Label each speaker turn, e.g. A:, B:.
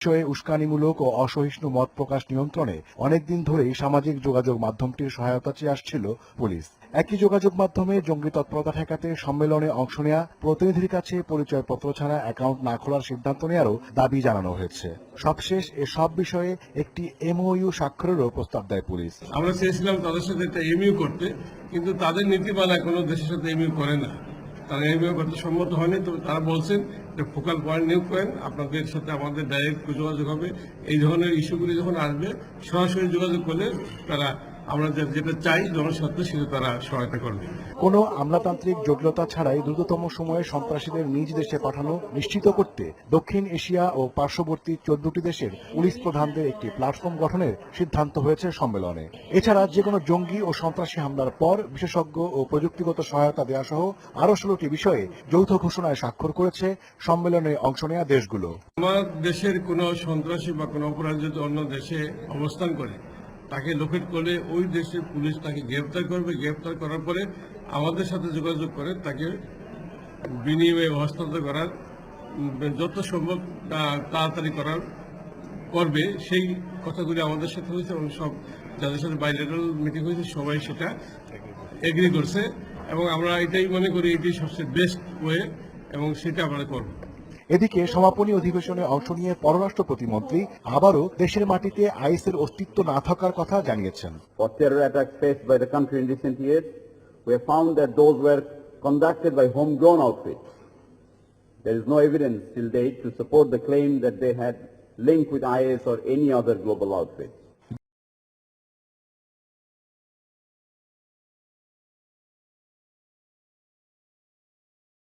A: বিষয়ে উস্কানিমূলক ও অসহিষ্ণু মত প্রকাশ নিয়ন্ত্রণে অনেকদিন ধরেই সামাজিক যোগাযোগ মাধ্যমটির সহায়তা চেয়ে আসছিল পুলিশ। একই যোগাযোগ মাধ্যমে জঙ্গি তৎপরতা ঠেকাতে সম্মেলনে অংশ নেওয়া প্রতিনিধির কাছে পরিচয়পত্র ছাড়া অ্যাকাউন্ট না খোলার সিদ্ধান্ত নেওয়ারও দাবি জানানো হয়েছে। সবশেষ এসব বিষয়ে একটি এমওইউ স্বাক্ষরেরও প্রস্তাব দেয় পুলিশ।
B: আমরা চেয়েছিলাম তাদের সাথে একটা এমইউ করতে, কিন্তু তাদের নীতিমালা কোনো দেশের সাথে এমইউ করে না। তারা এমইউ করতে সম্মত হয়নি। তবে তারা বলছেন যে ফোকাল পয়েন্ট নিয়োগ করেন, আপনাদের সাথে আমাদের ডাইরেক্ট যোগাযোগ হবে। এই ধরনের ইস্যুগুলি যখন আসবে সরাসরি যোগাযোগ করলে তারা আমরা যেটা চাই জনস্বার্থে সেটা তারা সহায়তা করবে।
A: কোনো আমলাতান্ত্রিক জটিলতা ছাড়াই দ্রুততম সময়ে সন্ত্রাসীদের নিজ দেশে পাঠানো নিশ্চিত করতে দক্ষিণ এশিয়া ও পার্শ্ববর্তী 14টি দেশের পুলিশ প্রধানদের একটি প্ল্যাটফর্ম গঠনের সিদ্ধান্ত হয়েছে সম্মেলনে। এছাড়া যেকোনো জঙ্গি ও সন্ত্রাসী হামলার পর বিশেষজ্ঞ ও প্রযুক্তিগত সহায়তা দেওয়া সহ আরো 16টি বিষয়ে যৌথ ঘোষণায় স্বাক্ষর করেছে সম্মেলনে অংশ নেওয়া দেশগুলো।
B: আমার দেশের কোনো সন্ত্রাসী বা কোনো অপরাধী যদি অন্য দেশে অবস্থান করে, তাকে লোকেট করলে ওই দেশের পুলিশ তাকে গ্রেফতার করবে। গ্রেফতার করার পরে আমাদের সাথে যোগাযোগ করে তাকে বিনিময়ে হস্তান্তর করার যত সম্ভব তাড়াতাড়ি করবে। সেই কথাগুলি আমাদের সাথে হয়েছে এবং সব যাদের সাথে বাইলেটারাল মিটিং হয়েছে সবাই সেটা এগ্রি করছে এবং আমরা এটাই মনে করি এটি সবচেয়ে বেস্ট ওয়ে এবং সেটা আমরা করব।
A: এদিকে সমাপনী অধিবেশনে অংশ নিয়ে পররাষ্ট্র প্রতিমন্ত্রী আবারও দেশের মাটিতে আইএসের অস্তিত্ব না থাকার কথা জানিয়েছেন।
C: For terror attacks faced by the country in recent years, we have found that those were conducted by homegrown outfits. There is no evidence till date to support the claim that they had link with IS or any other global outfit.